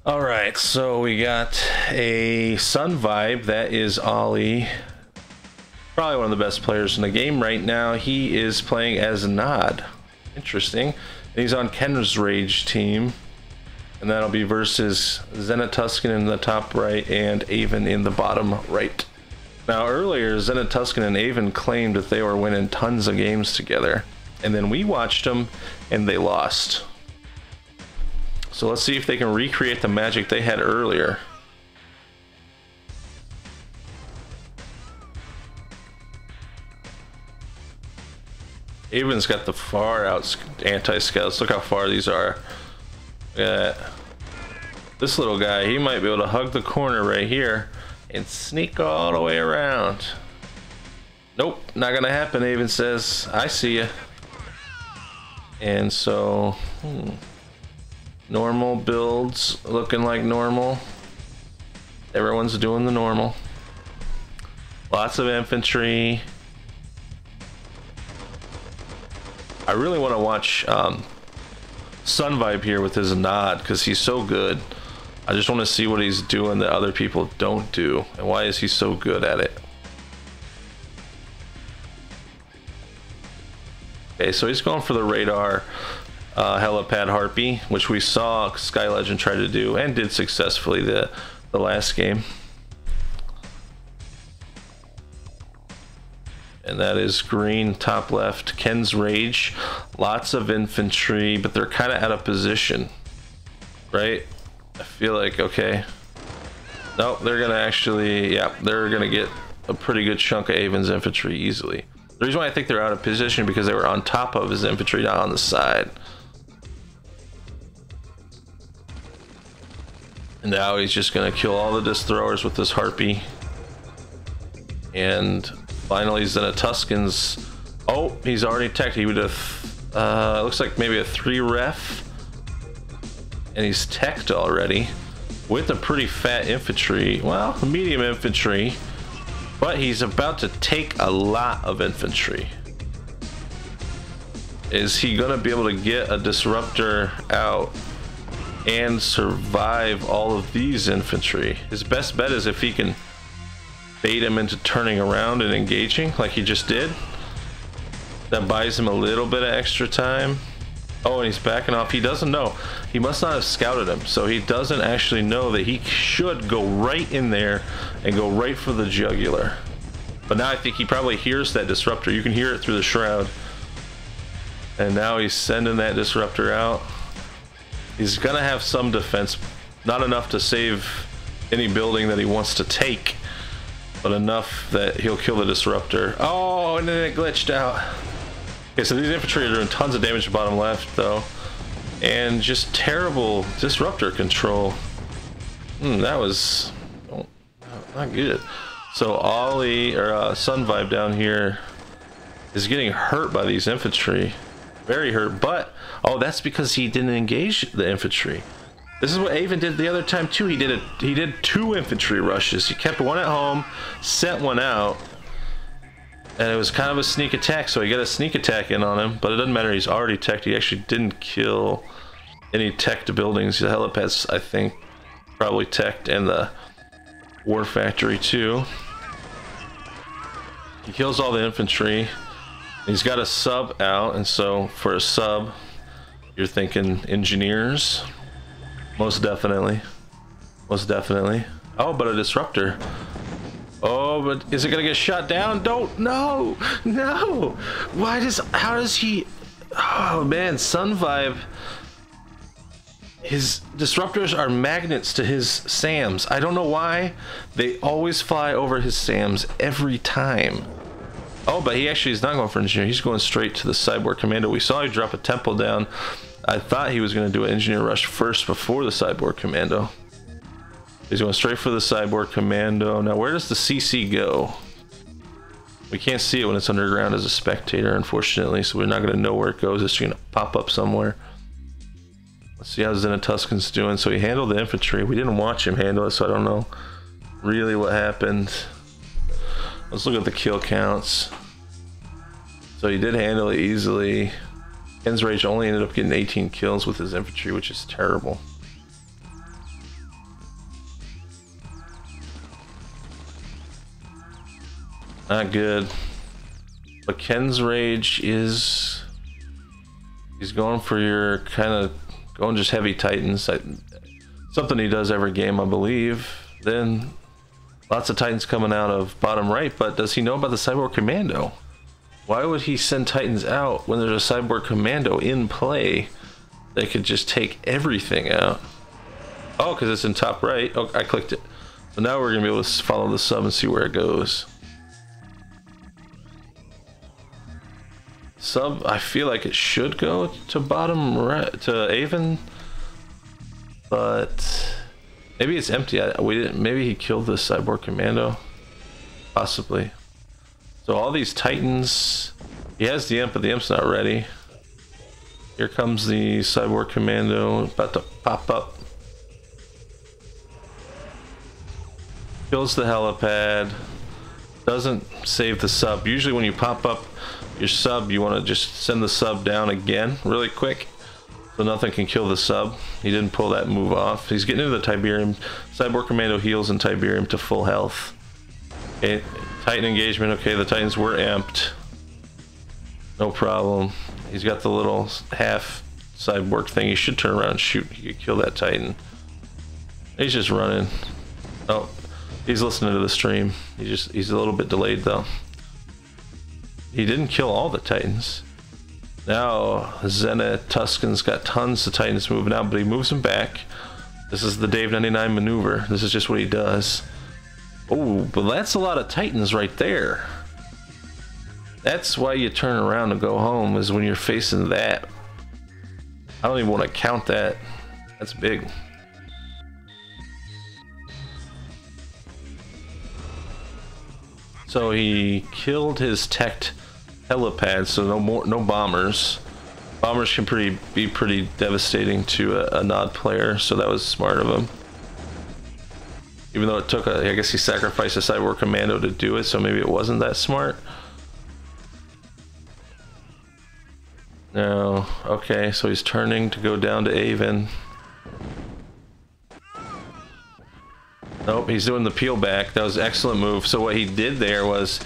All right, so we got a Sun Vibe. That is Ollie. Probably one of the best players in the game right now. He is playing as Nod. Interesting. And he's on Ken's Rage team. And that'll be versus Zenit Tuscan in the top right and Avon in the bottom right. Now earlier, Zenit Tuscan and Avon claimed that they were winning tons of games together. And then we watched them and they lost. So let's see if they can recreate the magic they had earlier. Avon's got the far out anti-scouts. Look how far these are. Look at that. This little guy, he might be able to hug the corner right here and sneak all the way around. Nope, not gonna happen. Avon says, I see ya. And so, normal builds looking like normal. Everyone's doing the normal. Lots of infantry. I really want to watch Sun Vibe here with his Nod because he's so good. I just want to see what he's doing that other people don't do, and why is he so good at it. Okay, so he's going for the radar helipad harpy, which we saw Sky Legend try to do and did successfully the last game. And that is green top left, Ken's Rage. Lots of infantry, but they're kind of out of position, right? I feel like, okay. Nope, they're gonna actually, yeah, they're gonna get a pretty good chunk of Avon's infantry easily. The reason why I think they're out of position because they were on top of his infantry, not on the side. And now he's just gonna kill all the disc throwers with this harpy. And finally Zenit Tuscans. Oh, he's already teched. He would have looks like maybe a 3 ref. And he's teched already with a pretty fat infantry. Well, medium infantry. But he's about to take a lot of infantry. Is he gonna be able to get a disruptor out and survive all of these infantry? His best bet is if he can bait him into turning around and engaging like he just did. That buys him a little bit of extra time. Oh, and he's backing off. He doesn't know. He must not have scouted him, so he doesn't actually know that he should go right in there and go right for the jugular. But now I think he probably hears that disruptor. You can hear it through the shroud. And now he's sending that disruptor out. He's gonna have some defense, not enough to save any building that he wants to take, but enough that he'll kill the disruptor. Oh, and then it glitched out. Okay, so these infantry are doing tons of damage to bottom left though, and just terrible disruptor control. That was not good. So Ollie or Sun Vibe down here is getting hurt by these infantry, very hurt. But oh, that's because he didn't engage the infantry. This is what Avon did the other time too. He did 2 infantry rushes. He kept one at home, sent one out, and it was kind of a sneak attack. So he got a sneak attack in on him, but it doesn't matter. He's already teched. He actually didn't kill any teched buildings. The helipads, I think, probably teched, and the war factory too. He kills all the infantry. He's got a sub out, and so for a sub, you're thinking engineers. Most definitely. Most definitely. Oh, but a disruptor. Oh, but is it gonna get shot down? Don't, no, no. How does he, oh man, Sun Vibe. His disruptors are magnets to his SAMs. I don't know why. They always fly over his SAMs every time. Oh, but he actually is not going for engineer. He's going straight to the cyborg commando. We saw he drop a temple down. I thought he was going to do an engineer rush first before the cyborg commando. He's going straight for the cyborg commando. Now, where does the CC go? We can't see it when it's underground as a spectator, unfortunately, so we're not going to know where it goes. It's going to pop up somewhere. Let's see how Zenit Tuscan's doing. So he handled the infantry. We didn't watch him handle it, so I don't know really what happened. Let's look at the kill counts. So he did handle it easily. Ken's Rage only ended up getting 18 kills with his infantry, which is terrible. Not good. But Ken's rage is... He's going for your kind of... Going just heavy Titans. Something he does every game, I believe. Then lots of Titans coming out of bottom right, but does he know about the Cyborg Commando? Why would he send Titans out when there's a Cyborg Commando in play that could just take everything out? Oh, because it's in top right. Oh, I clicked it. So now we're going to be able to follow the sub and see where it goes. Sub, I feel like it should go to bottom right, to Avon, but maybe it's empty. We didn't. Maybe he killed the Cyborg Commando, possibly. So all these Titans, he has the Imp, but the Imp's not ready. Here comes the Cyborg Commando, about to pop up. Kills the helipad. Doesn't save the sub. Usually when you pop up your sub, you want to just send the sub down again really quick so nothing can kill the sub. He didn't pull that move off. He's getting into the Tiberian. Cyborg Commando heals and Tiberium to full health. Okay, Titan engagement. Okay, the Titans were amped. No problem. He's got the little half cyborg thing. He should turn around and shoot. He could kill that Titan. He's just running. Oh, he's listening to the stream. He's a little bit delayed though. He didn't kill all the Titans. Now Zenith Tuscan's got tons of Titans moving out, but he moves them back. This is the Dave 99 maneuver. This is just what he does. Oh, but that's a lot of Titans right there. That's why you turn around and go home, is when you're facing that. I don't even want to count that. That's big. So he killed his teched helipad, so no bombers. Bombers can be pretty devastating to a Nod player, so that was smart of him. Even though it took I guess he sacrificed a Cyborg Commando to do it, so maybe it wasn't that smart. No, okay, so he's turning to go down to Avon. Nope, he's doing the peel back. That was an excellent move. So what he did there was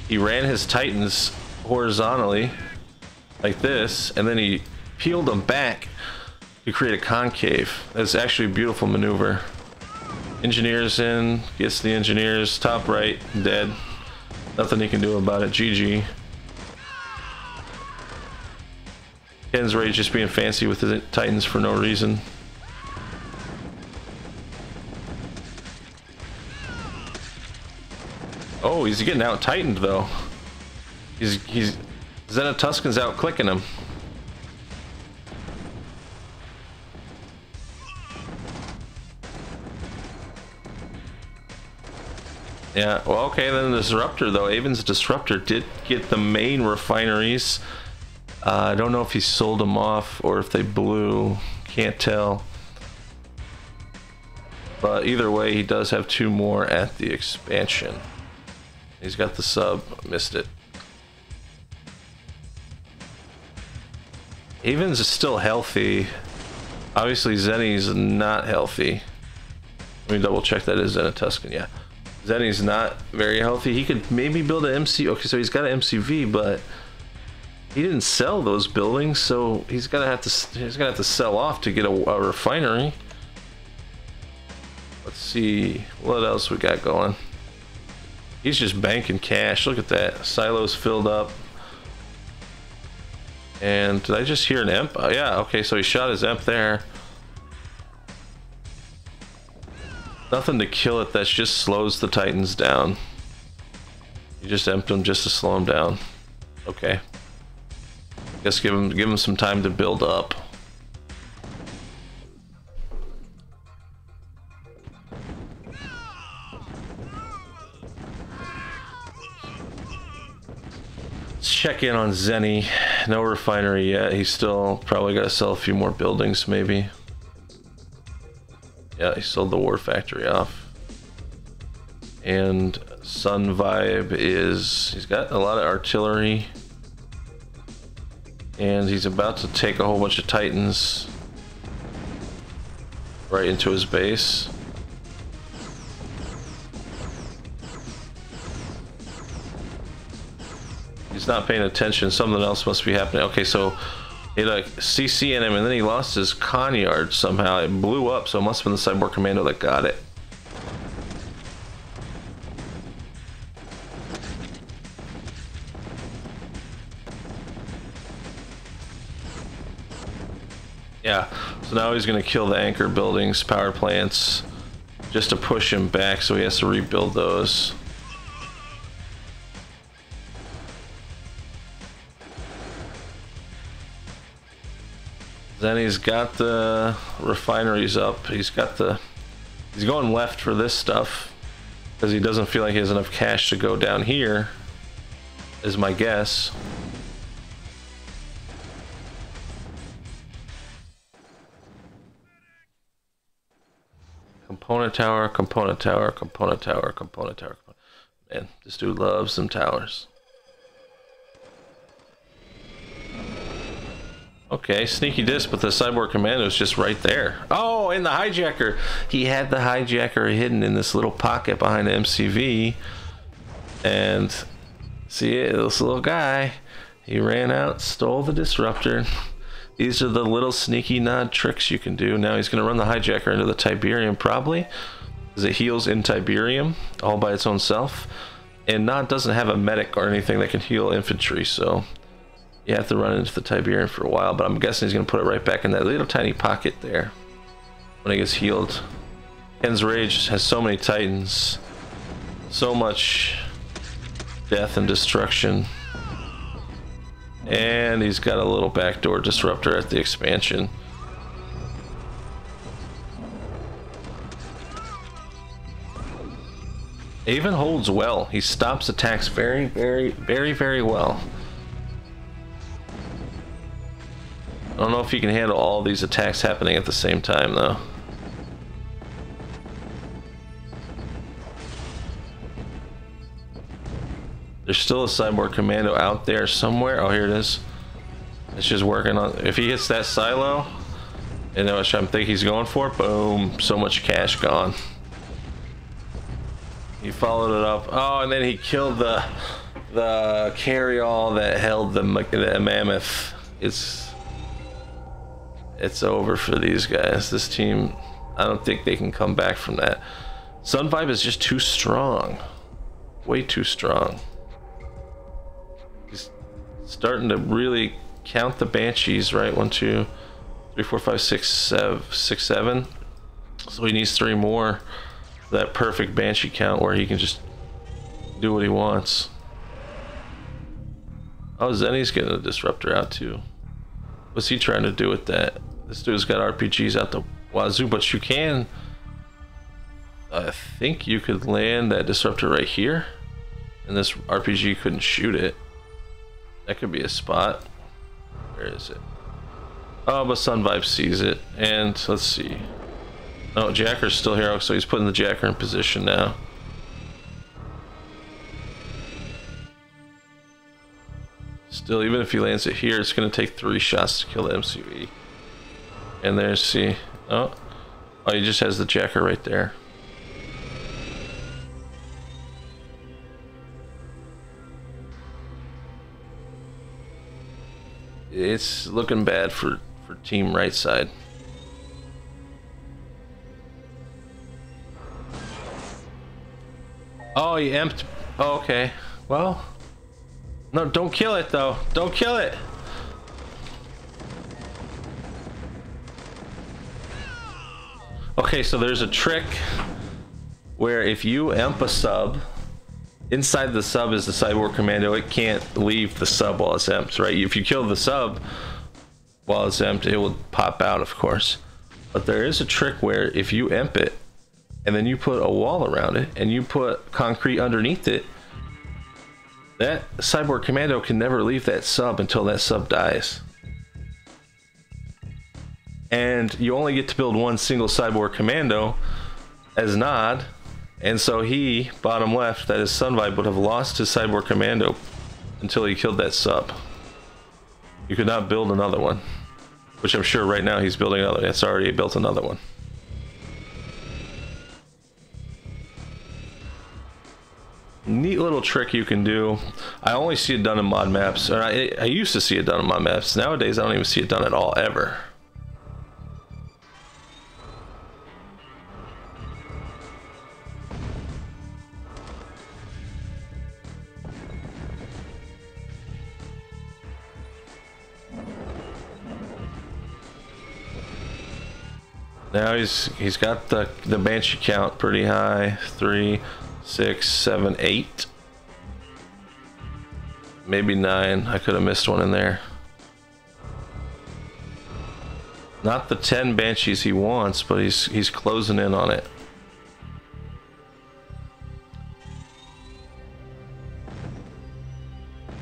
he ran his Titans horizontally like this, and then he peeled them back to create a concave. That's actually a beautiful maneuver. Engineers in, gets the engineers, top right, dead. Nothing he can do about it. GG. Ken's rage just being fancy with the Titans for no reason. Oh, he's getting out Titaned though. He's Zenith Tuscan's out clicking him. Yeah, well, okay, then the Disruptor though. Avon's Disruptor did get the main refineries. I don't know if he sold them off or if they blew. Can't tell. But either way, he does have 2 more at the expansion. He's got the sub. Missed it. Avon's still healthy. Obviously, Zenny's not healthy. Let me double check that is Zenith Tuscan. Yeah. Zenny's not very healthy. He could maybe build an MC. Okay, so he's got an MCV, but he didn't sell those buildings, so he's gonna have to sell off to get a refinery. Let's see what else we got going. He's just banking cash. Look at that. Silos filled up. And did I just hear an Imp? Oh, yeah, okay, so he shot his Imp there. Nothing to kill it, that just slows the Titans down. You just Imped them just to slow them down. Okay. Guess give him some time to build up. Let's check in on Zenny. No refinery yet. He's still probably got to sell a few more buildings, maybe. Yeah, he sold the War Factory off. And Sun Vibe is... he's got a lot of artillery. And he's about to take a whole bunch of Titans right into his base. He's not paying attention. Something else must be happening. Okay, so he like CC'd him, and then he lost his Conyard somehow. It blew up, so it must have been the Cyborg Commando that got it. Yeah, so now he's going to kill the anchor buildings, power plants, just to push him back, so he has to rebuild those. Then he's got the refineries up. He's going left for this stuff because he doesn't feel like he has enough cash to go down here, is my guess. Component tower, component tower, component tower, component tower. Man, this dude loves some towers. Okay, sneaky disc, but the Cyborg Commando is just right there. Oh, and the hijacker. He had the hijacker hidden in this little pocket behind the MCV. And see it, this little guy. He ran out, stole the disruptor. These are the little sneaky nod tricks you can do. Now he's going to run the hijacker into the Tiberian, probably, because it heals in Tiberium all by its own self. And Nod doesn't have a medic or anything that can heal infantry, so you have to run into the Tiberian for a while. But I'm guessing he's going to put it right back in that little tiny pocket there when he gets healed. Ken's Rage has so many Titans, so much death and destruction. And he's got a little backdoor disruptor at the expansion. It even holds well. He stops attacks very, very, very, very well. I don't know if he can handle all these attacks happening at the same time, though. There's still a Cyborg Commando out there somewhere. Oh, here it is. It's just working on... If he hits that silo, and that's what I think he's going for, boom, so much cash gone. He followed it up. Oh, and then he killed the carry-all that held the mammoth. It's over for these guys. This team, I don't think they can come back from that. Sun Vibe is just too strong. Way too strong. He's starting to really count the Banshees, right? 1, 2, 3, 4, 5, 6, 7. So he needs 3 more. That perfect Banshee count where he can just do what he wants. Oh, Zenny's getting a disruptor out too. What's he trying to do with that? This dude's got RPGs out the wazoo, but you can... I think you could land that disruptor right here, and this RPG couldn't shoot it. That could be a spot. Where is it? Oh, but Sun Vibe sees it, and let's see. Oh, Jacker's still here, so he's putting the Jacker in position now. Still, even if he lands it here, it's going to take 3 shots to kill the MCV. And there's, see. Oh, he just has the Jacker right there. It's looking bad for team right side. Oh, he emped. Oh, okay. Well, no, don't kill it though. Don't kill it. Okay, so there's a trick where if you emp a sub, inside the sub is the Cyborg Commando. It can't leave the sub while it's emped, right? If you kill the sub while it's empty, it will pop out, of course. But there is a trick where if you emp it, and then you put a wall around it, and you put concrete underneath it, that Cyborg Commando can never leave that sub until that sub dies. And you only get to build 1 single Cyborg Commando as Nod, and so he, bottom left, that is Sun Vibe, would have lost his Cyborg Commando until he killed that sub. You could not build another one, which I'm sure right now he's building another. It's already built another one. Neat little trick you can do. I only see it done in mod maps, or I used to see it done in mod maps. Nowadays I don't even see it done at all, ever. Now he's got the banshee count pretty high. 3, 6, 7, 8. Maybe 9. I could have missed one in there. Not the 10 banshees he wants, but he's closing in on it.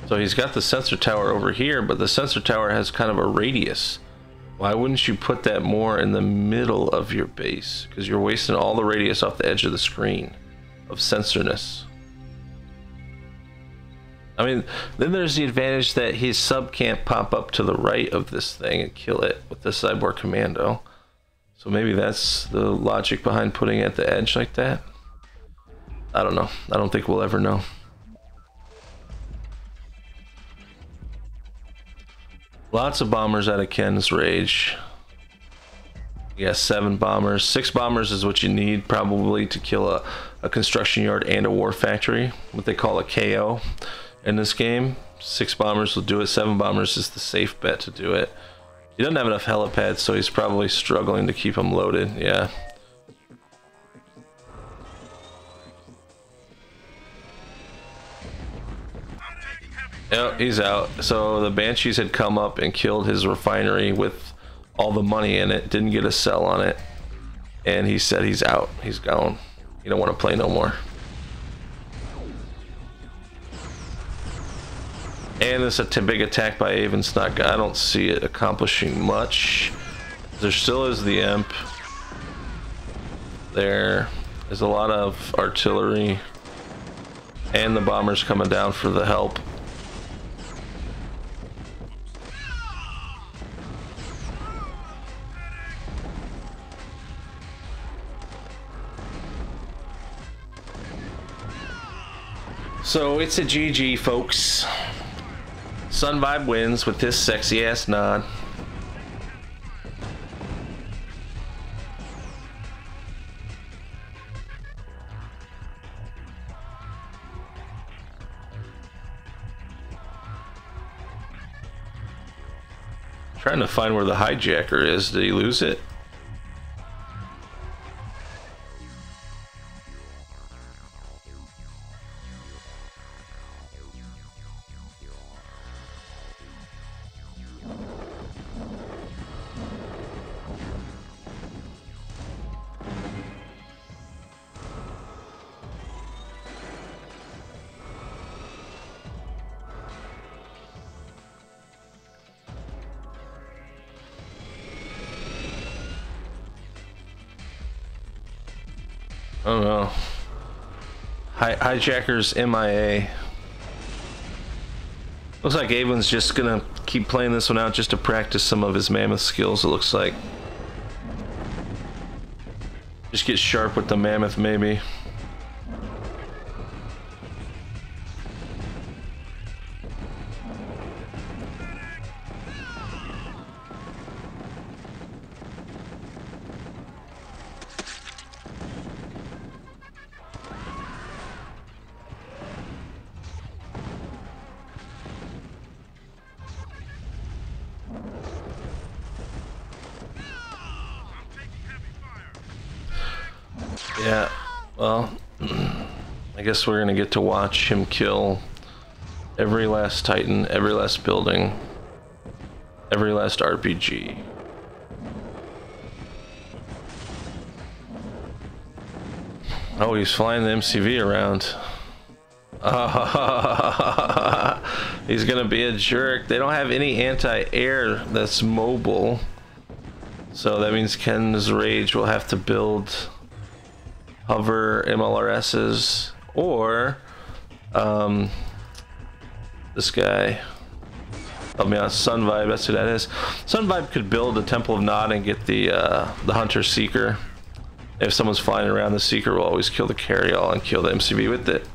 So he's got the sensor tower over here, but the sensor tower has kind of a radius. Why wouldn't you put that more in the middle of your base? Because you're wasting all the radius off the edge of the screen of sensorness. I mean, then there's the advantage that his sub can't pop up to the right of this thing and kill it with the cyborg commando. So maybe that's the logic behind putting it at the edge like that. I don't know. I don't think we'll ever know. Lots of bombers out of Ken's Rage. Yeah, 7 bombers. 6 bombers is what you need probably to kill a construction yard and a war factory. What they call a KO in this game. 6 bombers will do it. 7 bombers is the safe bet to do it. He doesn't have enough helipads, so he's probably struggling to keep them loaded. Yeah. Oh, he's out. So the Banshees had come up and killed his refinery with all the money in it. Didn't get a sell on it. And he said he's out. He's gone. He don't want to play no more. And it's a big attack by Avon's not. I don't see it accomplishing much. There still is the Imp. There's a lot of artillery. And the bombers coming down for the help. So it's a GG, folks. Sun Vibe wins with this sexy ass nod. Trying to find where the hijacker is. Did he lose it? I don't know. Hijacker's MIA. Looks like Avon's just gonna keep playing this one out just to practice some of his mammoth skills, it looks like. Just get sharp with the mammoth, maybe. Yeah, well, I guess we're gonna get to watch him kill every last Titan, every last building, every last RPG. Oh, he's flying the MCV around. He's gonna be a jerk. They don't have any anti-air that's mobile, so that means Ken's Rage will have to build hover MLRSs, or this guy, help me out, Sun Vibe, that's who that is. Sun Vibe could build a Temple of Nod and get the Hunter Seeker. If someone's flying around, the Seeker will always kill the carryall and kill the MCV with it.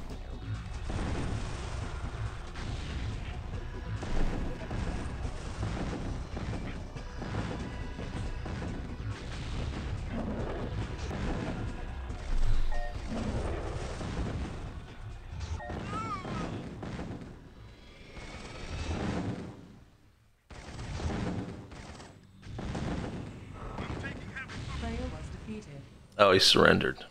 Oh, he surrendered.